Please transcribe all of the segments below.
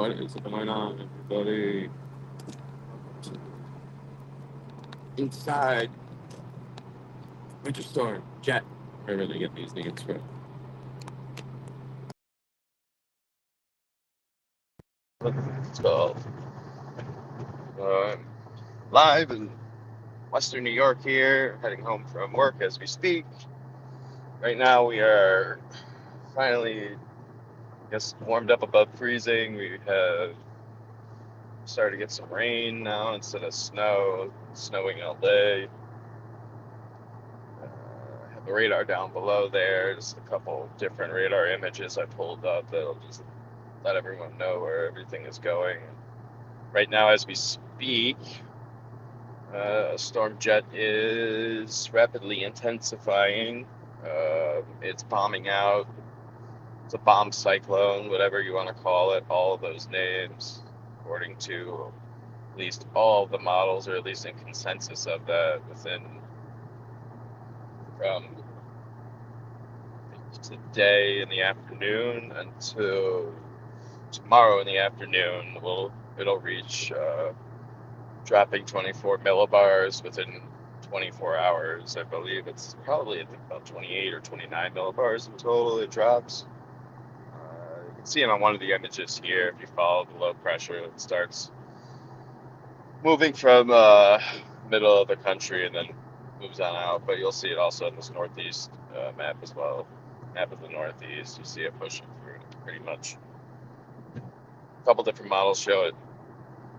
what is going on, everybody? Inside Winter Storm Jet, wherever they get these names from. So, um, live in Western New York here, heading home from work as we speak. Right now, we are finally, warmed up above freezing. We have started to get some rain now instead of snow. It's snowing all day. I have the radar down below there. Just a couple different radar images I pulled up that'll just let everyone know where everything is going. Right now, as we speak, Storm Jet is rapidly intensifying. It's bombing out. It's a bomb cyclone, whatever you want to call it, all of those names, according to at least all of the models, or at least in consensus of that, within from today in the afternoon until tomorrow in the afternoon. It'll reach dropping 24 millibars within 24 hours. I believe it's probably, I think, about 28 or 29 millibars in total it drops. You can see it on one of the images here. If you follow the low pressure, it starts moving from middle of the country and then moves on out. But you'll see it also in this northeast map as well. Map of the northeast, you see it pushing through pretty much. A couple different models show it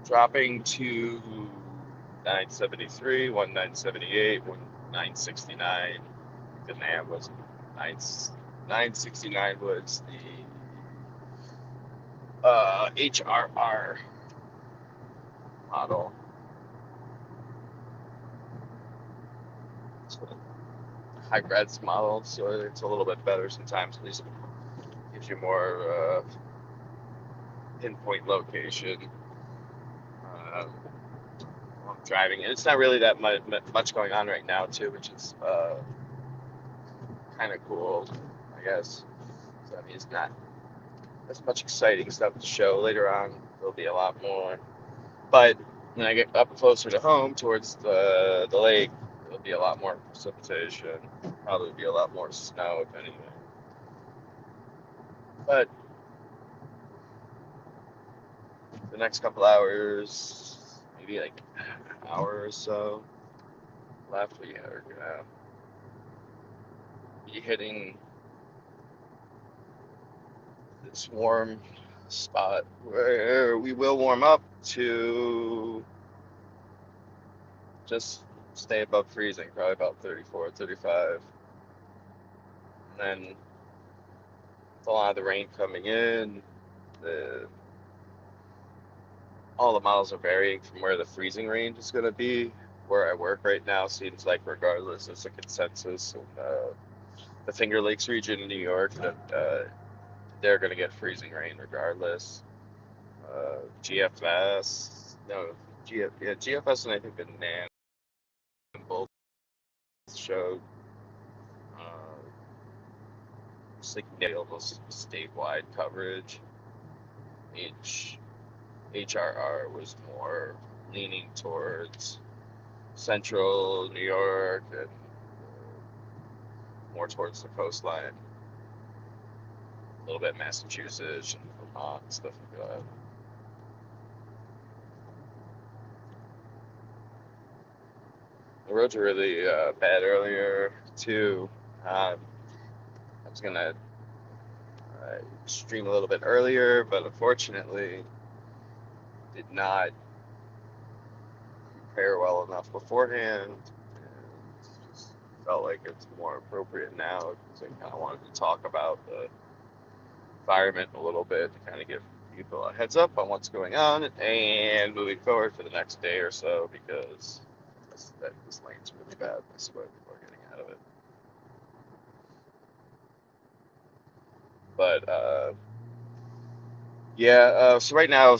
dropping to 973, one 978, one 969. The NAM was 969 was the HRR model. It's a high res model, so it's a little bit better sometimes. At least it gives you more pinpoint location. I'm driving. It's not really that much going on right now, too, which is kind of cool, I guess. So, I mean, it's not as much exciting stuff to show. Later on, there'll be a lot more. But when I get up closer to home, towards the lake, there'll be a lot more precipitation. Probably be a lot more snow, if anything. But the next couple hours, maybe like an hour or so left, we are gonna be hitting this warm spot where we will warm up to just stay above freezing, probably about 34, 35. And then with a lot of the rain coming in, the all the models are varying from where the freezing range is going to be. Where I work right now seems like, regardless, it's a consensus in the Finger Lakes region in New York that they're going to get freezing rain regardless. GFS, no, GFS and I think the NAM both showed almost statewide coverage. HRR was more leaning towards central New York and more towards the coastline. A little bit Massachusetts and Vermont, stuff like that. The roads were really bad earlier, too. I was going to stream a little bit earlier, but unfortunately did not prepare well enough beforehand. And just felt like it's more appropriate now because I kind of wanted to talk about the environment a little bit to kind of give people a heads up on what's going on and moving forward for the next day or so, because this lane's really bad. I swear people are getting out of it. But yeah, so right now,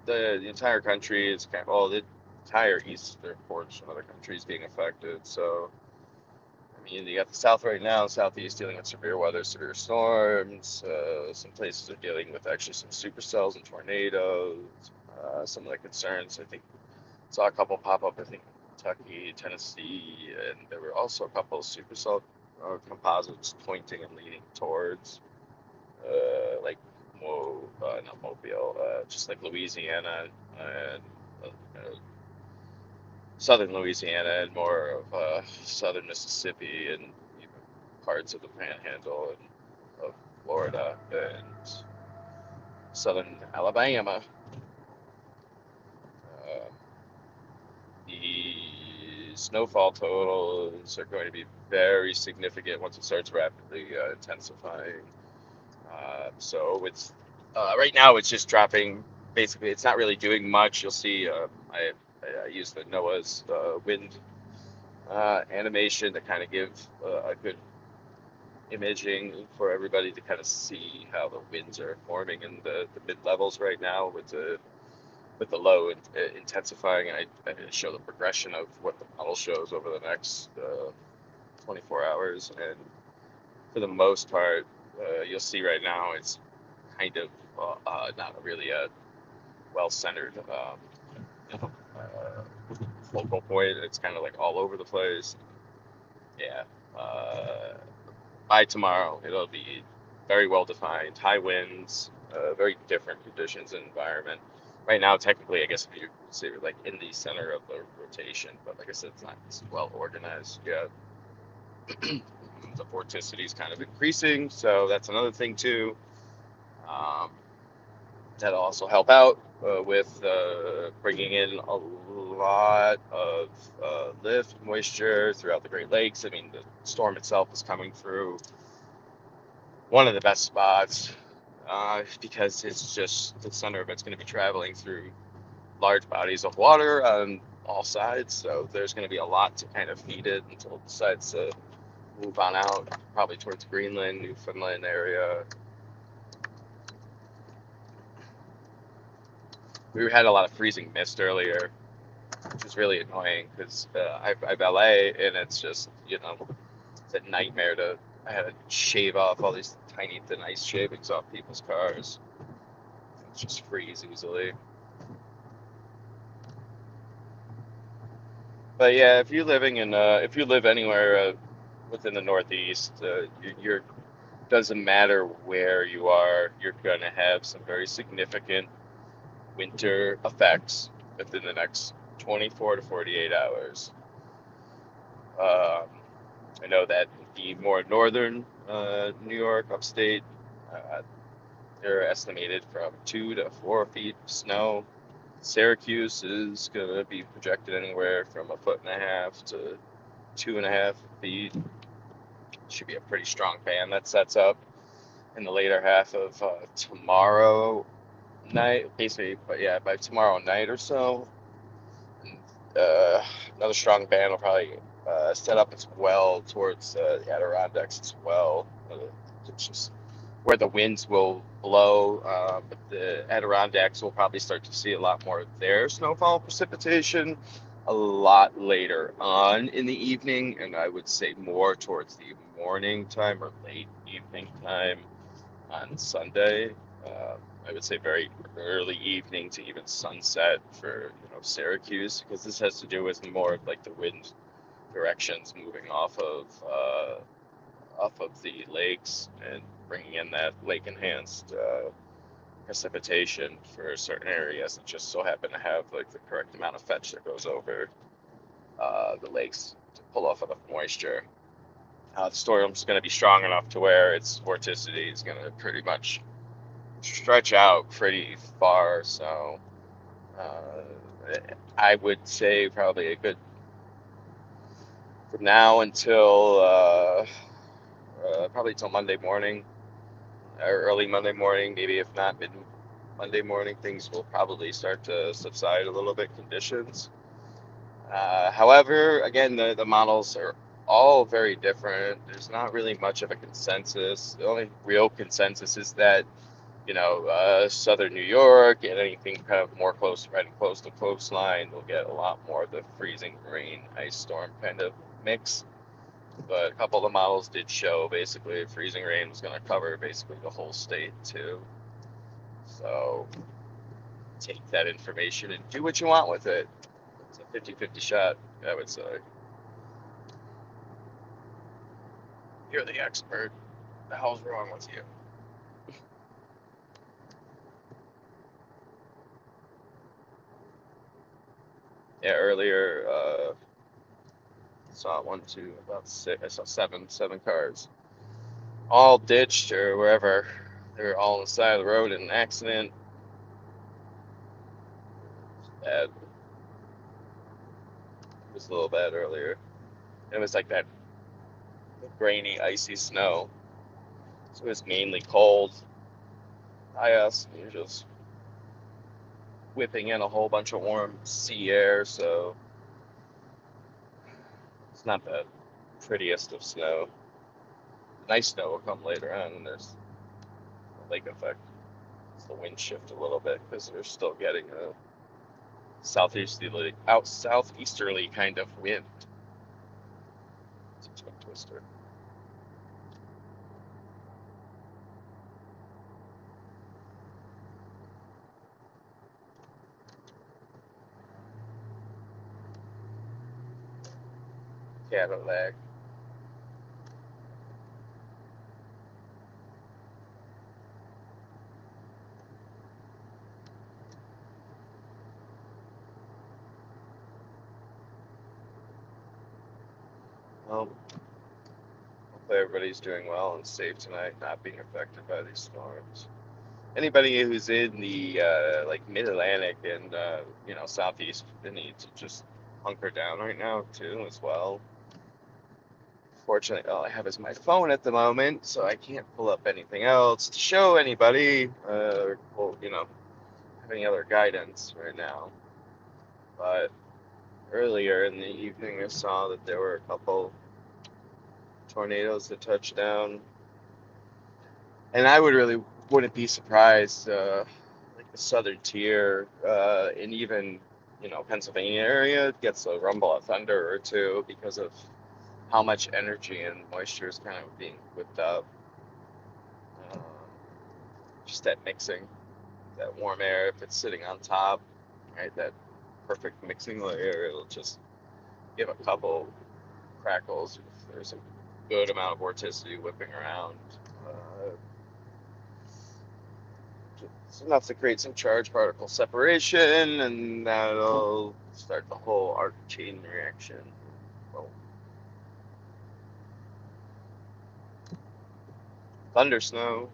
the entire country is the entire eastern portion of the country is being affected. So I mean, you got the south right now, southeast dealing with severe weather, severe storms. Some places are dealing with actually some supercells and tornadoes. Some of the concerns, I think, saw a couple pop up, I think, Kentucky, Tennessee, and there were also a couple of supercell composites pointing and leading towards, like, not Mobile, just like Louisiana and southern Louisiana and more of southern Mississippi and even parts of the Panhandle and of Florida and southern Alabama. Uh, the snowfall totals are going to be very significant once it starts rapidly intensifying. So it's right now it's just dropping. Basically, it's not really doing much. You'll see. I use the NOAA's wind animation to kind of give a good imaging for everybody to kind of see how the winds are forming in the mid levels right now with the low intensifying, and I show the progression of what the model shows over the next 24 hours, and for the most part, you'll see right now it's kind of not really a well-centered you know, focal point. It's kind of like all over the place. Yeah. By tomorrow, it'll be very well defined, high winds, very different conditions and environment. Right now, technically, I guess if you say we're like in the center of the rotation, but like I said, it's not as well organized yet. The vorticity is kind of increasing, so that's another thing too. Um, that'll also help out with bringing in a lot of lift moisture throughout the Great Lakes. I mean, the storm itself is coming through one of the best spots because it's just the center of it's going to be traveling through large bodies of water on all sides. So there's going to be a lot to kind of feed it until it decides to move on out, probably towards Greenland, Newfoundland area. We had a lot of freezing mist earlier, which is really annoying because I valet and it's just, it's a nightmare I had to shave off all these tiny thin ice shavings off people's cars. It's just freeze easily. But yeah, if if you live anywhere within the Northeast, you're doesn't matter where you are, you're gonna have some very significant winter effects within the next 24 to 48 hours. Um, I know that the more northern New York, upstate, uh, they're estimated from 2 to 4 feet of snow. Syracuse is going to be projected anywhere from 1.5 to 2.5 feet. Should be a pretty strong band that sets up in the later half of tomorrow night, basically, but yeah, by tomorrow night or so. Another strong band will probably set up as well towards the Adirondacks as well. It's just where the winds will blow, but the Adirondacks will probably start to see a lot more of their snowfall precipitation a lot later on in the evening, and I would say more towards the morning time or late evening time on Sunday. I would say very early evening to even sunset for Syracuse, because this has to do with more of like the wind directions moving off of the lakes and bringing in that lake enhanced precipitation for certain areas that just so happen to have like the correct amount of fetch that goes over the lakes to pull off enough moisture. The storm's going to be strong enough to where its vorticity is going to pretty much stretch out pretty far. So I would say probably a good from now until probably till Monday morning or early Monday morning, maybe if not mid Monday morning, things will probably start to subside a little bit, conditions. However, again, the models are all very different. There's not really much of a consensus. The only real consensus is that, southern New York and anything kind of more right close to coastline will get a lot more of the freezing rain, ice storm kind of mix. But a couple of the models did show basically freezing rain was going to cover basically the whole state too. So take that information and do what you want with it. It's a 50-50 shot, I would say. You're the expert. What the hell's wrong with you? Yeah, earlier, saw one, two, about six. I saw seven cars, all ditched or wherever. They were all on the side of the road in an accident. Bad. It was a little bad earlier. It was like that grainy, icy snow. So it was mainly cold. You're just whipping in a whole bunch of warm sea air, so it's not the prettiest of snow. Nice snow will come later on, and there's a lake effect. It's the wind shift a little bit because they're still getting a southeasterly kind of wind. It's a tongue twister. Cadillac. Well, hopefully everybody's doing well and safe tonight, not being affected by these storms. Anybody who's in the like mid-Atlantic and southeast, they need to just hunker down right now too as well. Fortunately, all I have is my phone at the moment, so I can't pull up anything else to show anybody, or have any other guidance right now. But earlier in the evening, I saw that there were a couple tornadoes that touched down, and I wouldn't be surprised. Like the southern tier, and even Pennsylvania area gets a rumble of thunder or two because of how much energy and moisture is kind of being whipped up. Um, just that mixing, that warm air, if it's sitting on top, right, that perfect mixing layer, it'll just give a couple crackles if there's a good amount of vorticity whipping around. It's enough to create some charge particle separation, and that'll start the whole arc chain reaction. Well, thunder snow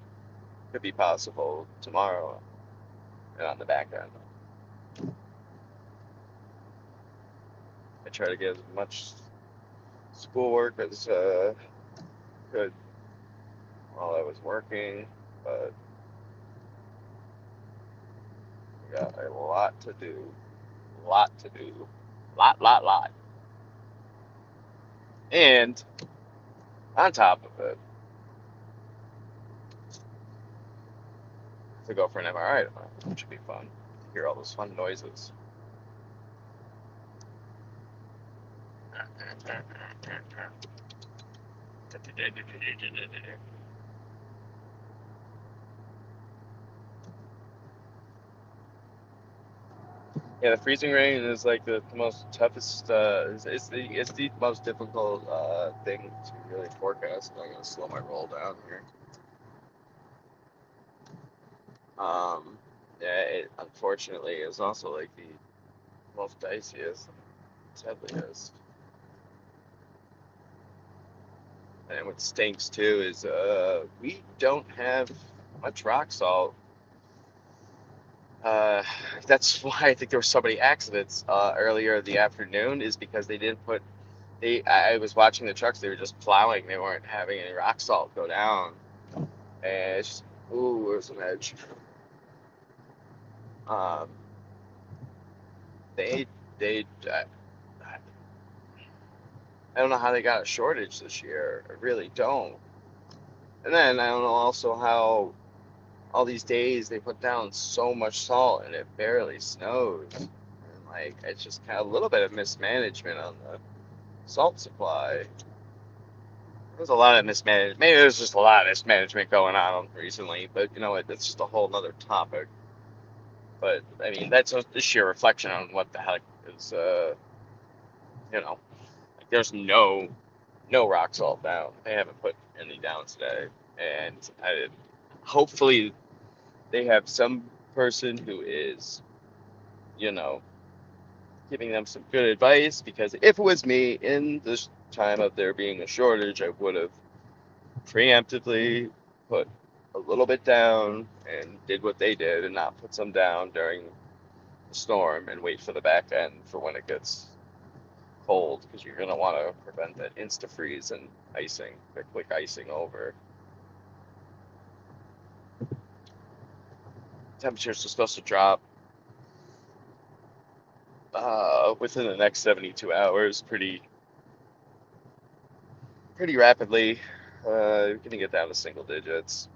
could be possible tomorrow and on the back end. I try to get as much schoolwork as could while I was working, but we got a lot to do. Lot to do. Lot. And on top of it, to go for an MRI tomorrow, which should be fun. Hear all those fun noises. Yeah, the freezing rain is like the most toughest. It's the most difficult thing to really forecast. I'm gonna slow my roll down here. Um, yeah, it unfortunately is also like the most diciest, deadliest. And what stinks too is we don't have much rock salt. Uh, that's why I think there were so many accidents earlier in the afternoon, is because they didn't put I was watching the trucks, they were just plowing, they weren't having any rock salt go down. And it's just, ooh, there's an edge. Um, they they I don't know how they got a shortage this year. I really don't. And then I don't know also how all these days they put down so much salt and it barely snows. And like it's just kind of a little bit of mismanagement on the salt supply. There's a lot of mismanagement. Maybe there's just a lot of mismanagement going on recently, but you know what? That's just a whole nother topic. But I mean, that's a sheer reflection on what the heck is, you know, like there's no rock salt down. They haven't put any down today, and hopefully they have some person who is, you know, giving them some good advice. Because if it was me in this time of there being a shortage, I would have preemptively put a little bit down and did what they did and not put some down during the storm and wait for the back end for when it gets cold, because you're going to want to prevent that insta freeze and icing, the quick icing over. Temperatures are supposed to drop within the next 72 hours pretty rapidly. You're going to get down to single digits.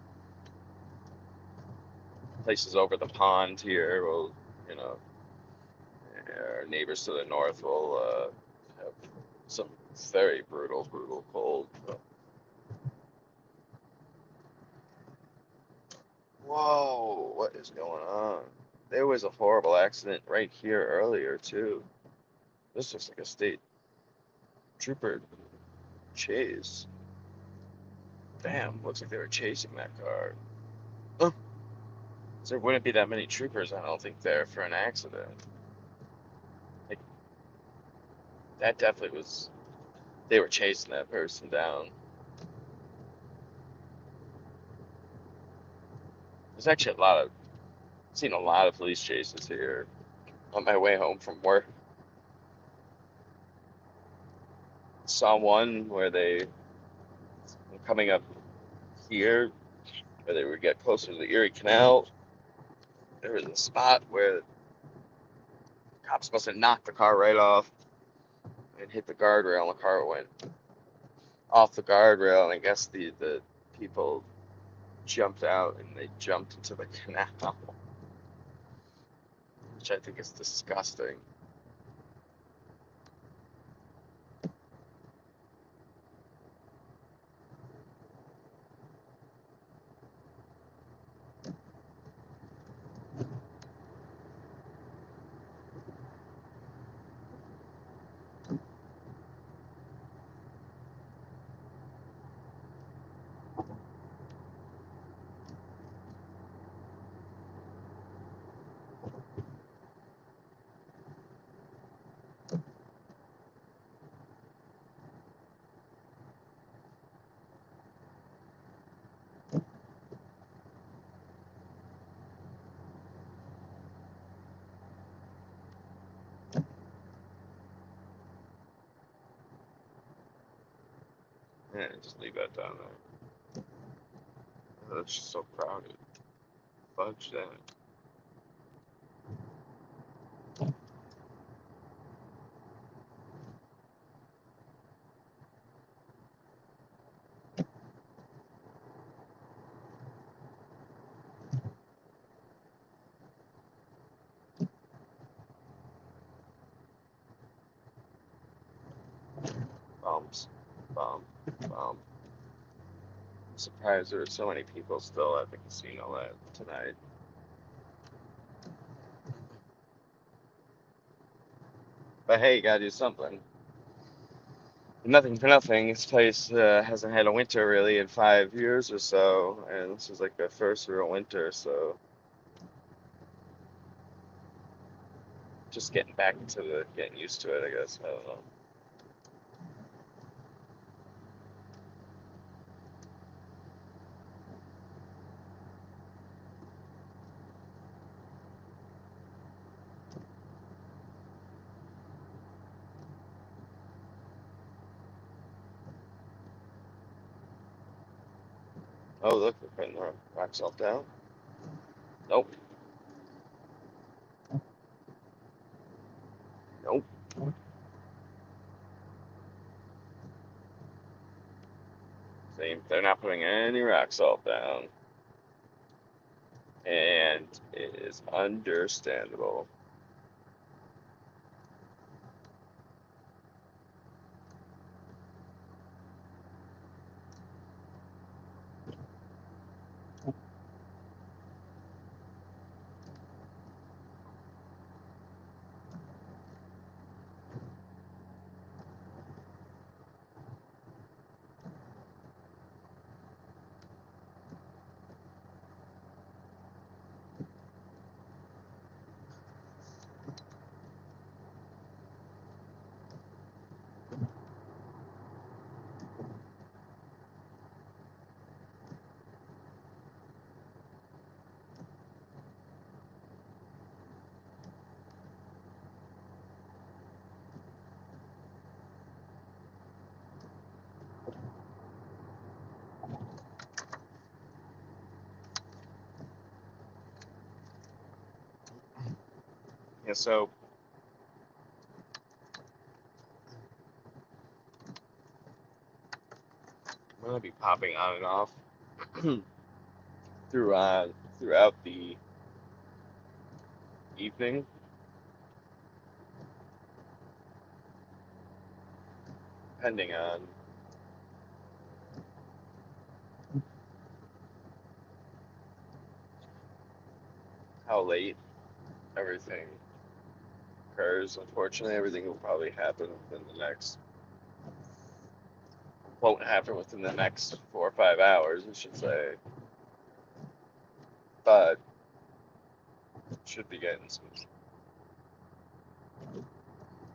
Places over the pond here will, you know, our neighbors to the north will have some very brutal cold. Whoa, what is going on? There was a horrible accident right here earlier, too. This looks like a state trooper chase. Damn, looks like they were chasing that car. Oh, there wouldn't be that many troopers, I don't think, there for an accident. Like, that definitely was, they were chasing that person down. There's actually seen a lot of police chases here on my way home from work. Saw one where they were coming up here, where they would get closer to the Erie Canal. There was a spot where cops must have knocked the car right off and hit the guardrail, and the car went off the guardrail, and I guess the people jumped out and they jumped into the canal, which I think is disgusting. Yeah, just leave that down there. Oh, it's just so crowded. Fudge that. Bumps. Bump. Bump. I'm surprised there were so many people still at the casino tonight. But hey, you gotta do something. Nothing for nothing. This place hasn't had a winter really in 5 years or so, and this is like the first real winter, so just getting used to it, I guess. I don't know. Oh, look, we're putting the rock salt down. Nope. Nope. Same. They're not putting any rock salt down, and it is understandable. Yeah, so I'm gonna be popping on and off throughout the evening, depending on how late everything occurs. Unfortunately, everything will probably happen within the next won't happen within the next 4 or 5 hours, I should say, but should be getting some.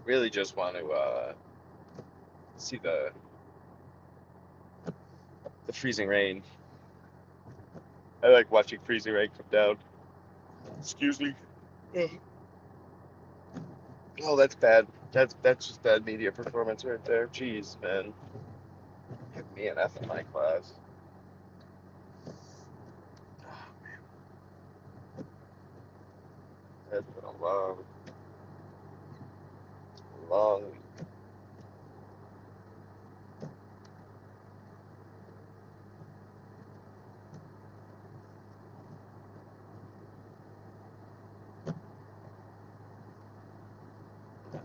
Really, just want to see the freezing rain. I like watching freezing rain come down. Excuse me. Oh, that's bad. That's just bad media performance right there. Jeez, man. Give me an F in my class. It's been a long week.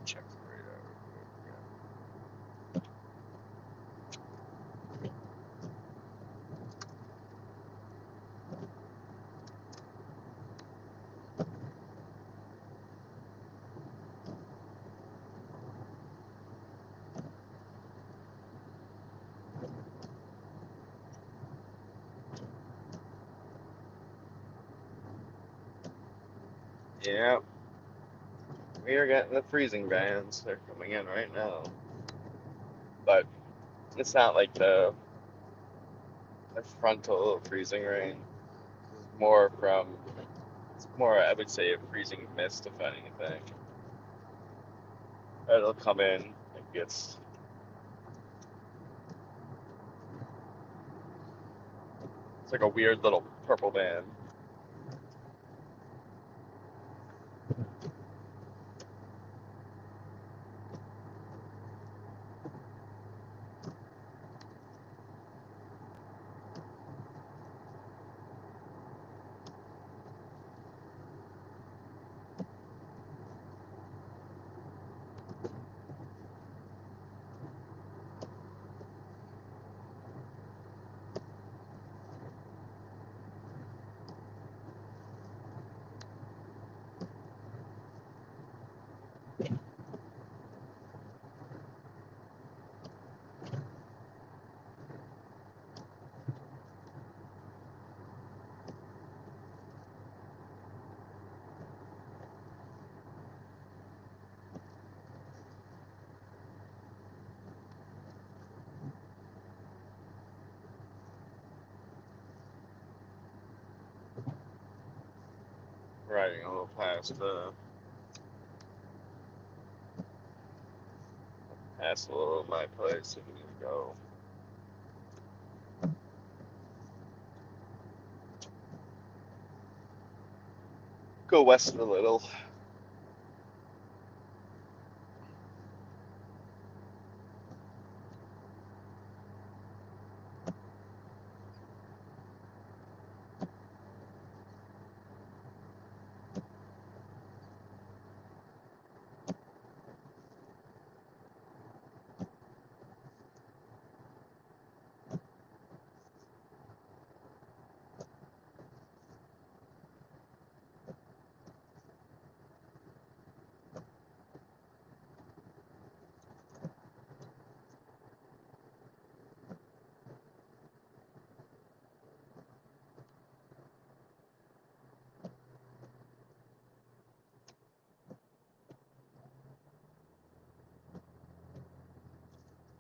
Check the radar. Yeah, we are getting the freezing bands. They're coming in right now, but it's not like the frontal freezing rain. It's more from it's more, I would say, a freezing mist, if anything. It'll come in. It gets. It's like a weird little purple band. Riding a little past a little of my place. If we need to go west a little.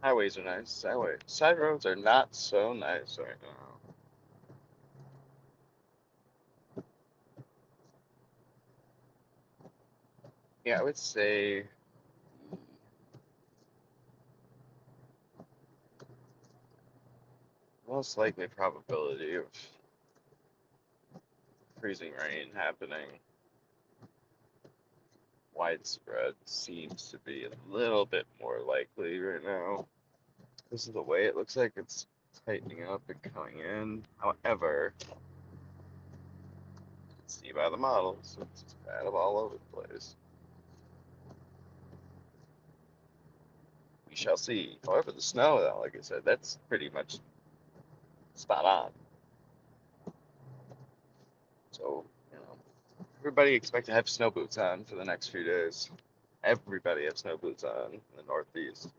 Highways are nice. Side roads are not so nice right now. Yeah, I would say most likely probability of freezing rain happening widespread seems to be a little bit more likely right now. This is the way it looks like it's tightening up and coming in. However, you can see by the models, it's kind of all over the place. We shall see. However, the snow, though, like I said, that's pretty much spot on. So, everybody expect to have snow boots on for the next few days. Everybody has snow boots on in the Northeast.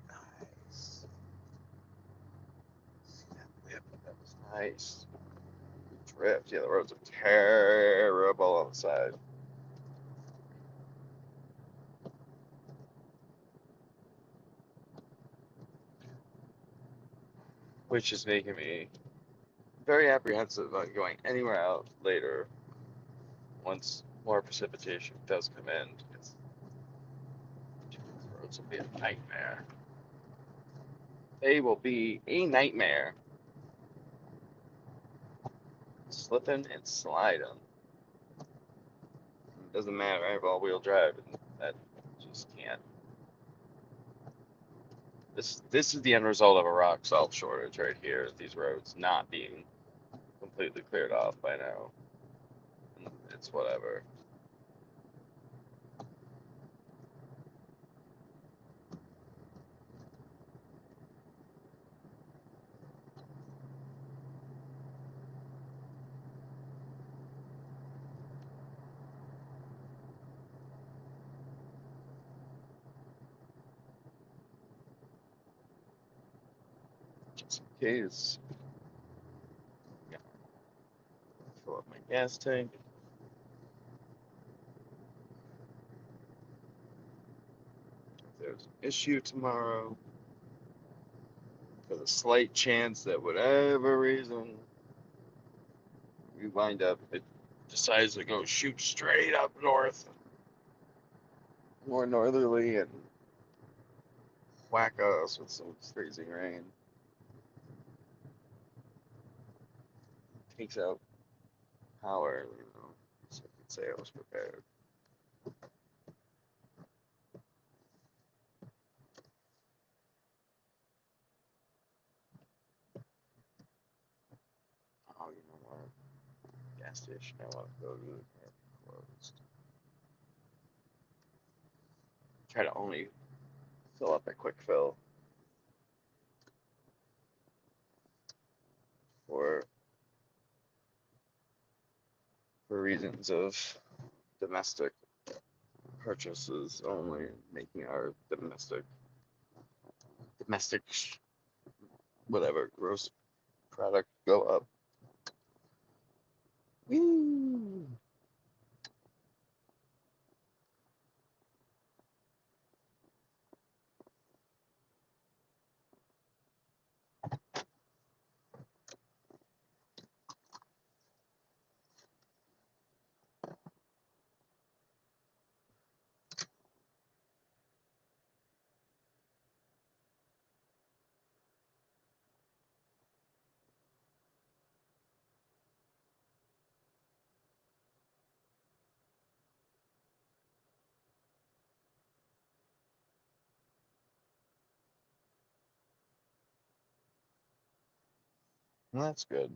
Nice. See that whip? That was nice. Drift. Yeah, the roads are terrible on the side. Which is making me very apprehensive on going anywhere out later once more precipitation does come in. Because the roads will be a nightmare. They will be a nightmare. Slipping and sliding. It doesn't matter. I have all-wheel drive, and that just can't. This is the end result of a rock salt shortage right here. These roads not being completely cleared off by now. It's whatever. Just in case. Yeah. Fill up my gas tank. If there's an issue tomorrow, for the slight chance that whatever reason we wind up, it decides to go shoot straight up north, more northerly, and whack us with some freezing rain. Takes out power, so I could say I was prepared. Oh, you know what? Gas station I want to go to are closed. Try to only fill up a quick fill for reasons of domestic purchases only, making our domestic whatever gross product go up. Woo! Well, that's good.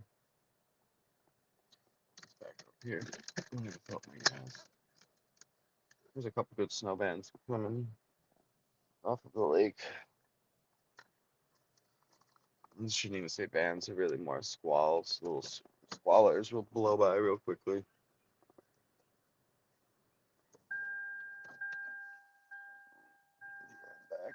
Back up here. I'm gonna fill up my gas. There's a couple good snow bands coming off of the lake. I shouldn't even say bands, they're really more squalls. Little squallers will blow by real quickly. Be right back.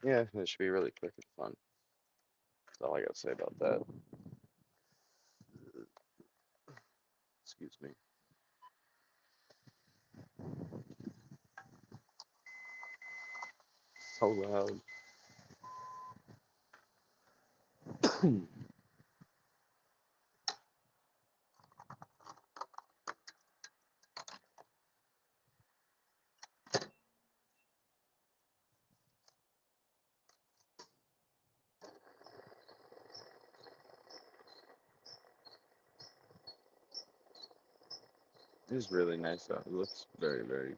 Yeah, it should be really quick and fun. That's all I gotta say about that. Excuse me. So loud. It is really nice out. It looks very, very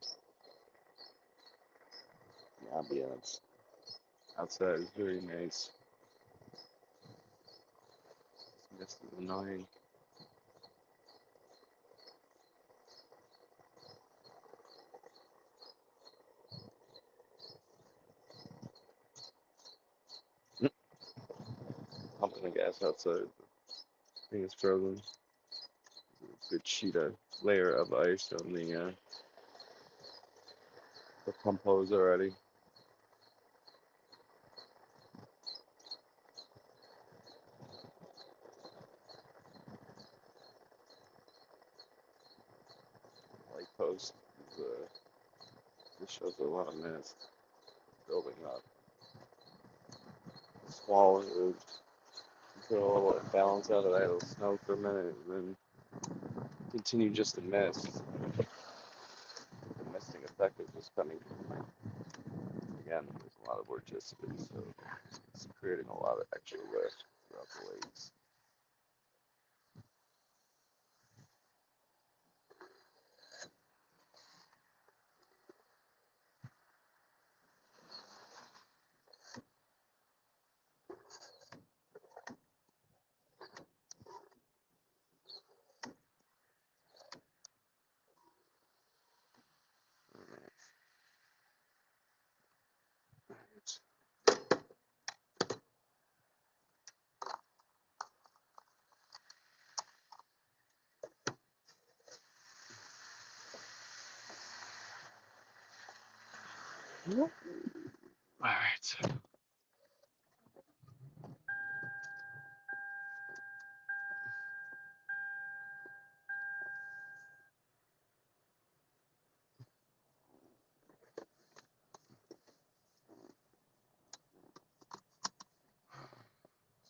the ambiance outside is very nice. This is annoying. Pumping the gas outside. I think it's frozen. Good sheet of layer of ice on the pump hose already. Light post is, this shows a lot of minutes building up. Squall is until it balance out of that. It'll snow for a minute and then continue just to mist. The misting effect is just coming from, again, there's a lot of vorticity, so it's creating a lot of extra lift throughout the lakes. All right. Let's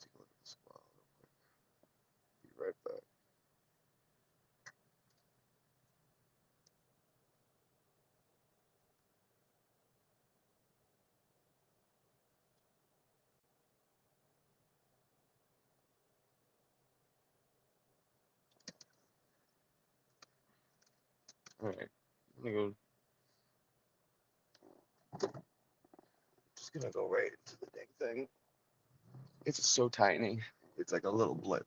take a look at the squall real quick. Be right back. All right. I'm gonna go. Just gonna go right into the dang thing. It's so tiny. It's like a little blip,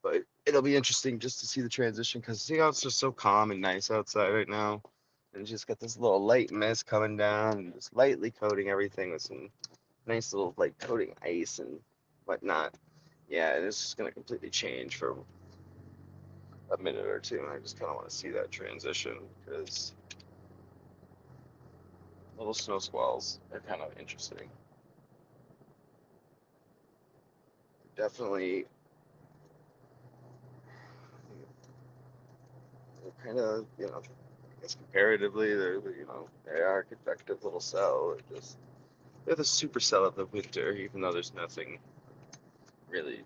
but it'll be interesting just to see the transition because see how it's just so calm and nice outside right now, and it's just got this little light mist coming down and just lightly coating everything with some nice little like coating ice and whatnot. Yeah, and it's just gonna completely change for a minute or two, and I just kind of want to see that transition because little snow squalls are kind of interesting. Definitely, they're kind of, I guess comparatively, they are a convective little cell. They're the supercell of the winter, even though really,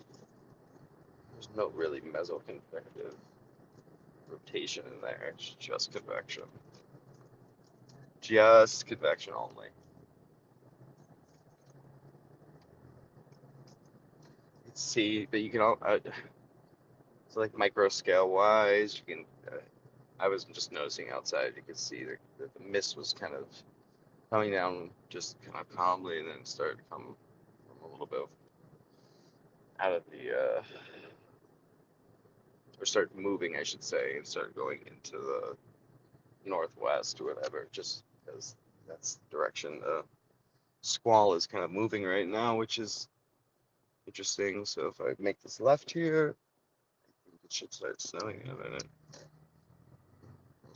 there's no really mesoconvective rotation in there. It's just convection. Just convection only. See, but you can all, so like micro scale wise, you can, I was just noticing outside, you could see that the mist was kind of coming down just kind of calmly and then started to come from a little bit out of or started moving, I should say, and started going into the northwest or whatever, just because that's the direction the squall is kind of moving right now, which is interesting. So if I make this left here, I think it should start snowing in a minute.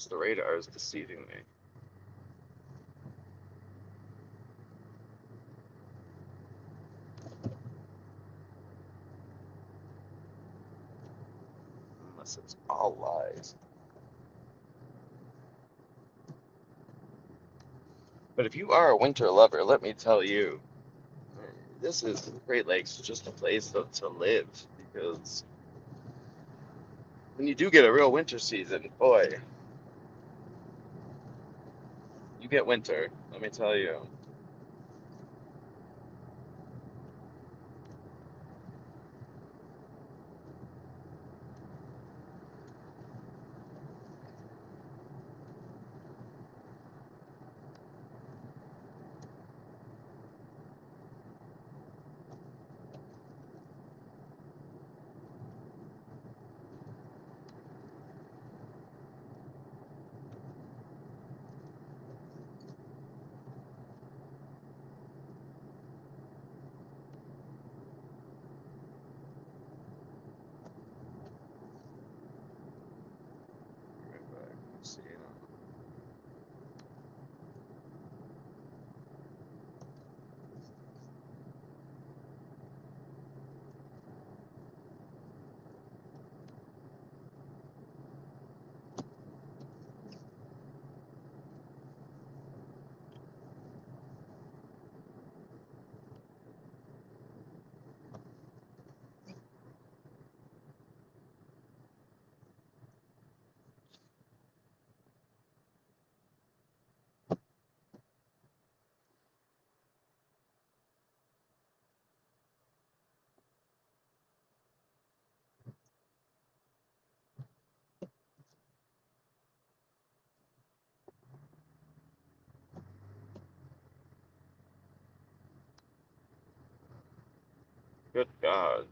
The radar is deceiving me. lies. It's all lies. But if you are a winter lover, let me tell you, this is Great Lakes just a place to live because when you do get a real winter season, boy, you get winter. Let me tell you. Right back. See you. Good God.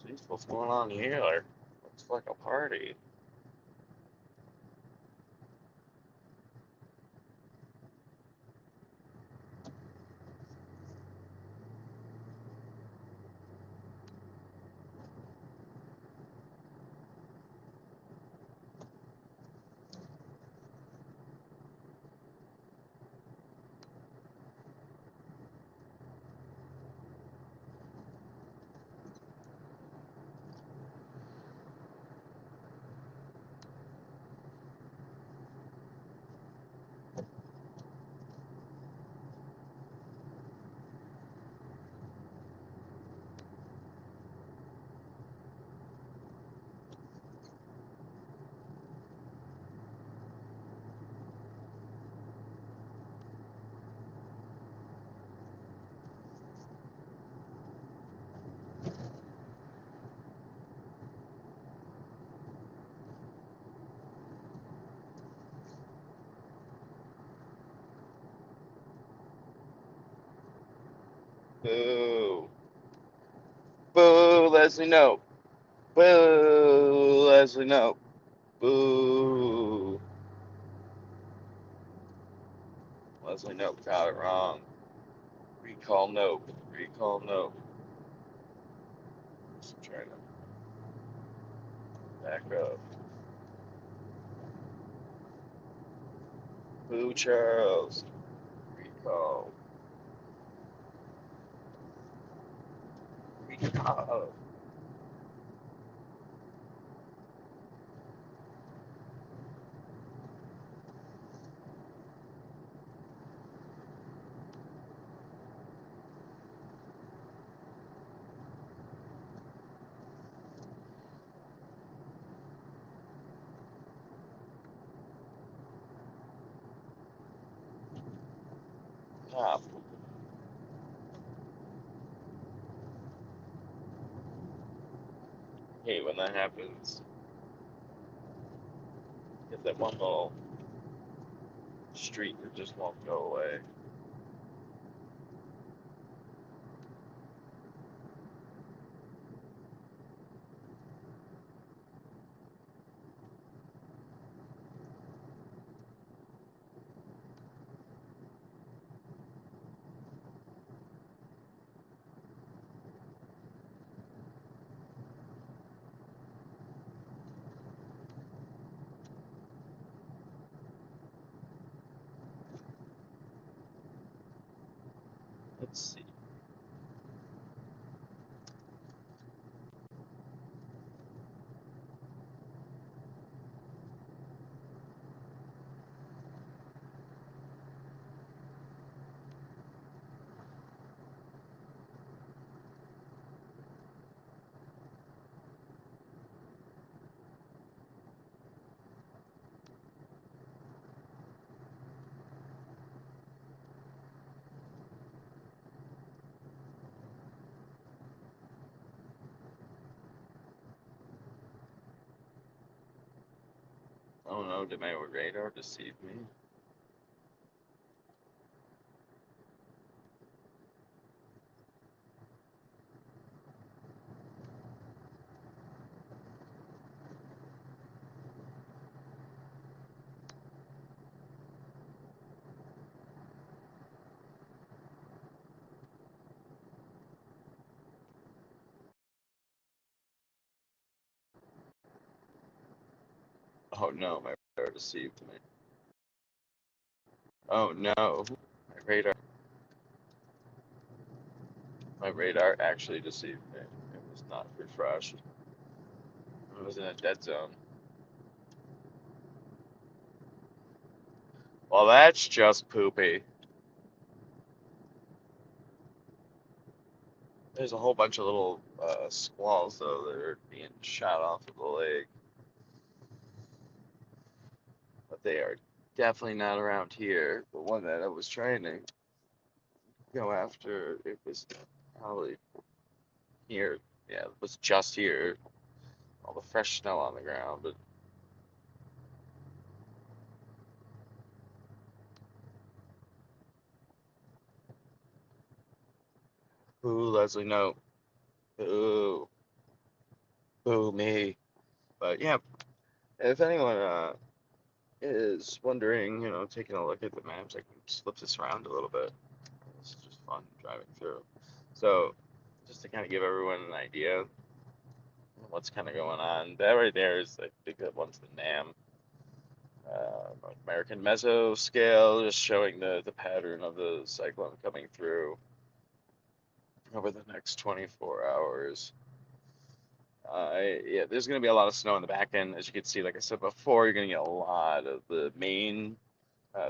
Jeez, what's going on here? Looks like a party. Boo. Boo, Leslie, no. Boo, Leslie, no. Boo. Leslie, nope, got it wrong. Recall, nope. Recall, nope. Just trying to back up. Boo, Charles. Recall. Recall. Ah, hey, when that happens, get that one little streak that just won't go away. Let's see. Oh no, did my radar deceive me? Oh no, my radar deceived me. Oh no, my radar, my radar actually deceived me. It was not refreshed. It was in a dead zone. Well, that's just poopy. There's a whole bunch of little squalls though that are being shot off of the lake, but they are definitely not around here. The one that I was trying to go after, it was probably here. Yeah, it was just here. All the fresh snow on the ground, but ooh, Leslie, no, ooh, ooh, me. But yeah, if anyone is wondering, taking a look at the maps, I can flip this around a little bit. It's just fun driving through. So, just to kind of give everyone an idea of what's kind of going on, that right there is, I think that one's the NAM, North American Mesoscale, just showing the pattern of the cyclone coming through over the next 24 hours. Yeah, there's going to be a lot of snow in the back end. As you can see, like I said before, you're going to get a lot of the main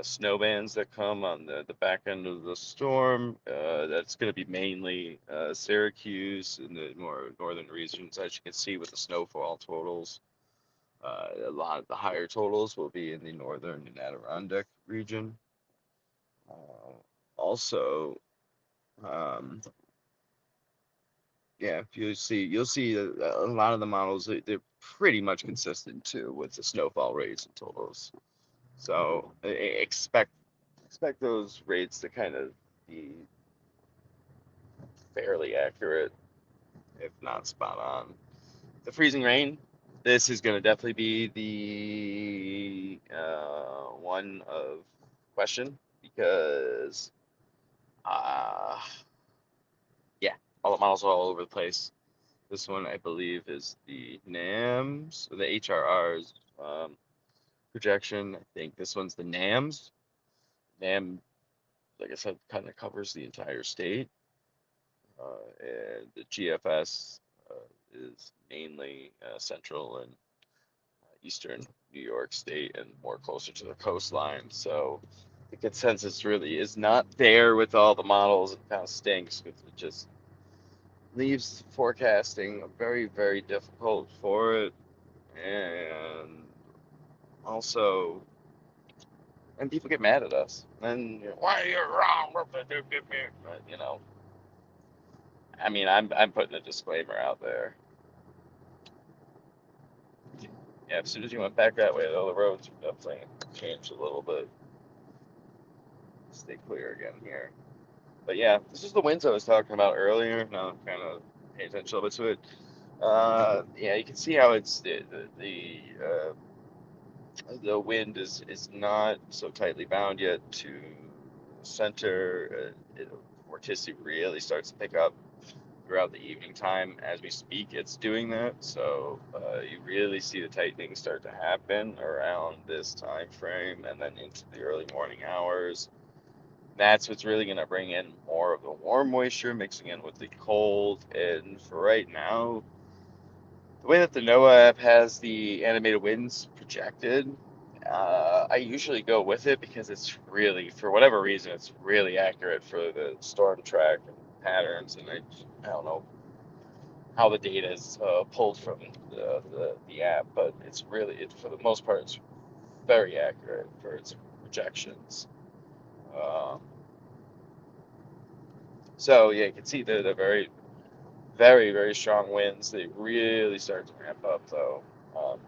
snow bands that come on the back end of the storm. That's going to be mainly Syracuse and the more northern regions, as you can see with the snowfall totals. A lot of the higher totals will be in the northern and Adirondack region. Also, um, yeah, you'll see a lot of the models they're pretty much consistent too with the snowfall rates and totals. So expect those rates to kind of be fairly accurate, if not spot on. The freezing rain, this is going to definitely be the one of question because, uh, yeah, all the models are all over the place. This one, I believe, is the NAMS, or the HRR's projection. I think this one's the NAMS. NAM, like I said, kind of covers the entire state. And the GFS is mainly central and eastern New York State and more closer to the coastline. So the consensus really is not there with all the models. It kind of stinks because it just leaves forecasting very, very difficult for it. And also, and people get mad at us. And why are you wrong? But, I mean, I'm putting a disclaimer out there. Yeah, as soon as you went back that way, though, the roads definitely changed a little bit. Stay clear again here. But yeah, this is the winds I was talking about earlier. Now I'm kind of paying attention a little bit to it. Yeah, you can see how it's the wind is not so tightly bound yet to center. Vorticity really starts to pick up throughout the evening time. As we speak, it's doing that. So you really see the tightening start to happen around this time frame and then into the early morning hours. That's what's really going to bring in more of the warm moisture mixing in with the cold. And for right now, the way that the NOAA app has the animated winds projected, I usually go with it because it's really, for whatever reason, it's really accurate for the storm track and patterns. And I don't know how the data is pulled from the app, but it's really, for the most part, it's very accurate for its projections. Um, so yeah, you can see the very, very, very strong winds. They really start to ramp up though. Um,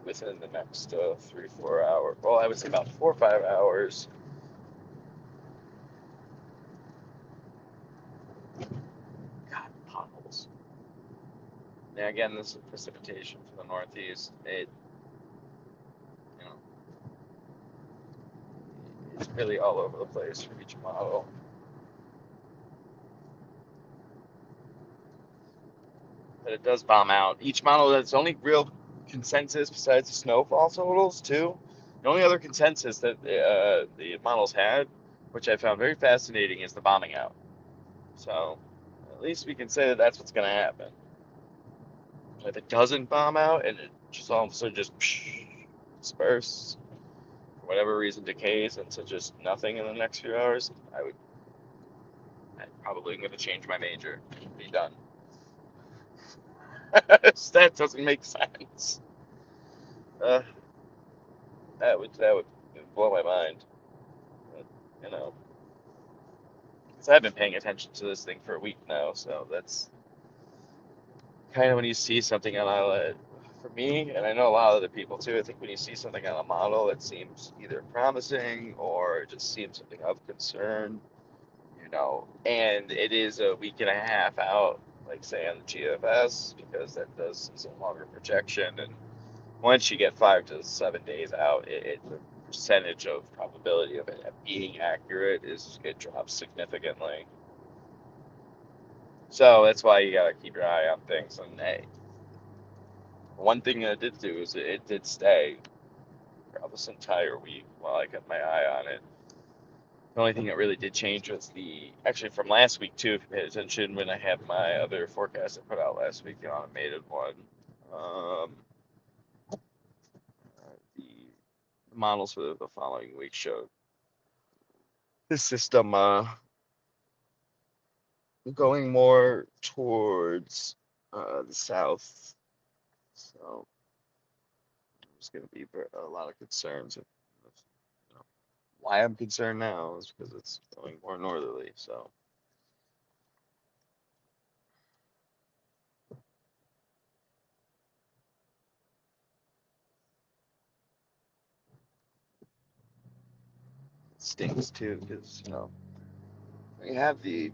Within the next 3 4 hours. Well, I would say about 4 or 5 hours. God, potholes. Yeah, again, this is precipitation from the northeast. You know, it's really all over the place for each model. But it does bomb out. Each model, that's only real consensus besides the snowfall totals too. The only other consensus that the models had, which I found very fascinating, is the bombing out. So at least we can say that that's what's going to happen. If it doesn't bomb out and it just all of a sudden just disperse for whatever reason, decays into just nothing in the next few hours, I'm probably going to change my major. Be done. That doesn't make sense. Uh, that would blow my mind. But, you know, because I've been paying attention to this thing for a week now, so that's kind of when you see something on a, for me, and I know a lot of other people too. I think when you see something on a model that seems either promising or just seems something of concern, and it is a week and a half out, like say on the GFS, because that does is a longer projection, and once you get 5 to 7 days out, the percentage of probability of it being accurate is it drops significantly. So that's why you gotta keep your eye on things. And hey, one thing I did do is it did stay throughout this entire week while I kept my eye on it. The only thing that really did change was actually from last week too, if you paid attention when I had my other forecast I put out last week, the automated one. Um, the models for the following week showed the system going more towards the south. So there's going to be a lot of concerns. You know, why I'm concerned now is because it's going more northerly. So it stinks too because we have the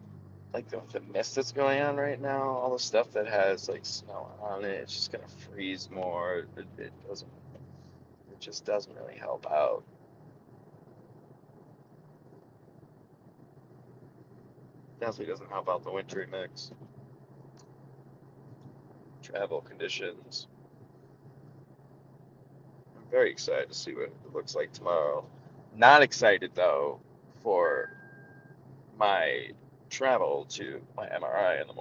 mist that's going on right now, all the stuff that has like snow on it, it's just gonna freeze more. It just doesn't really help out. Definitely doesn't help out the wintry mix. Travel conditions. I'm very excited to see what it looks like tomorrow. Not excited though for my travel to my MRI in the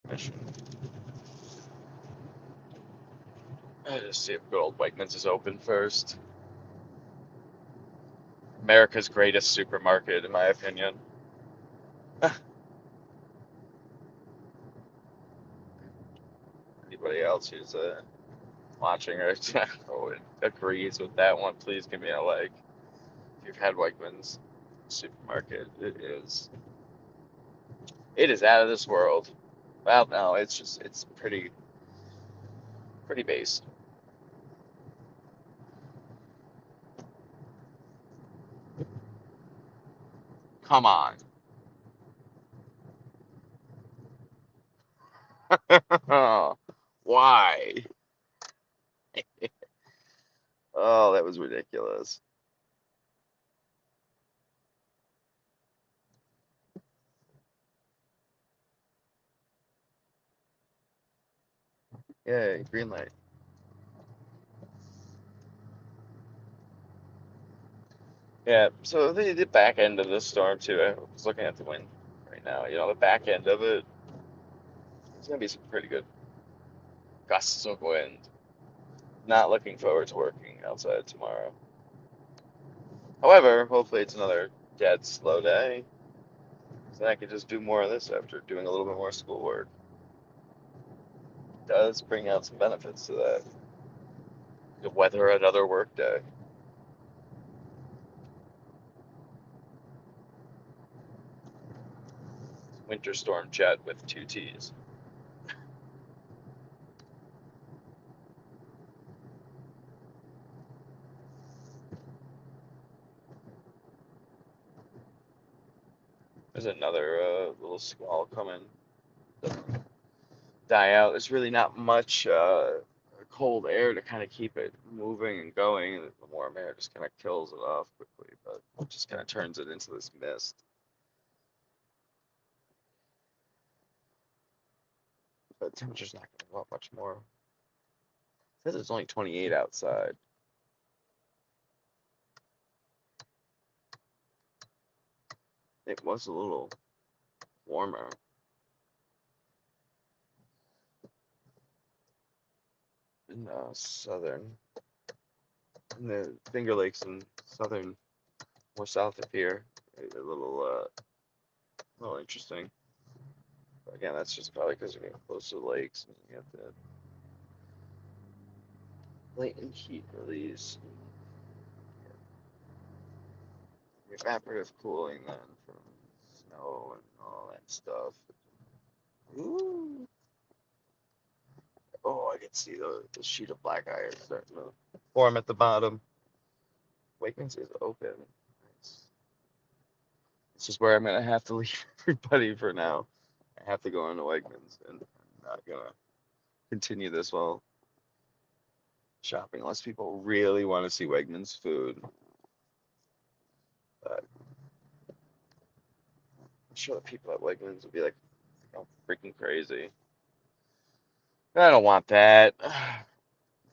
Mission. I just see if good old Wegmans is open first. America's greatest supermarket, in my opinion. Anybody else who's watching or agrees with that one, please give me a like. If you've had Wegmans supermarket, it is out of this world. Well, no, it's pretty base. Come on. Why? Oh, that was ridiculous. Yay, green light. Yeah, so the back end of this storm too. I was looking at the wind right now. The back end of it, it's gonna be some pretty good gusts of wind. Not looking forward to working outside tomorrow. However, hopefully it's another dead slow day. So I can just do more of this after doing a little bit more schoolwork. It does bring out some benefits to that. The weather another work day. Winter Storm Jet with 2 T's. There's another little squall coming. Doesn't die out. There's really not much cold air to kind of keep it moving and going. The warm air just kind of kills it off quickly, but it just kind of turns it into this mist. But the temperature's not going to go up much more. It says it's only 28 outside. It was a little warmer. In in the Finger Lakes and southern, more south of here, a little interesting. But again, that's just probably because you're getting close to the lakes and you have the latent heat release, evaporative cooling then from snow and all that stuff. Ooh. Oh, I can see the sheet of black ice starting to form at the bottom. Wakeman's is open. It's, this is where I'm gonna have to leave everybody for now. I have to go into Wegmans, and I'm not gonna continue this while shopping unless people really want to see Wegmans food. But I'm sure the people at Wegmans would be like, freaking crazy. I don't want that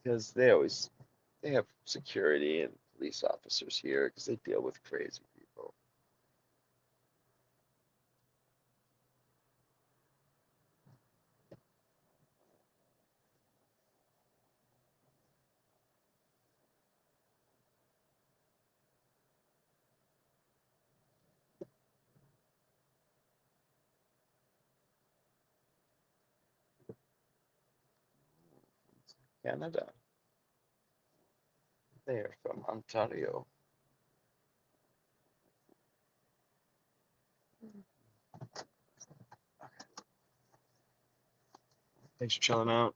because they have security and police officers here because they deal with crazy people. Canada. They are from Ontario. Thanks for chilling out.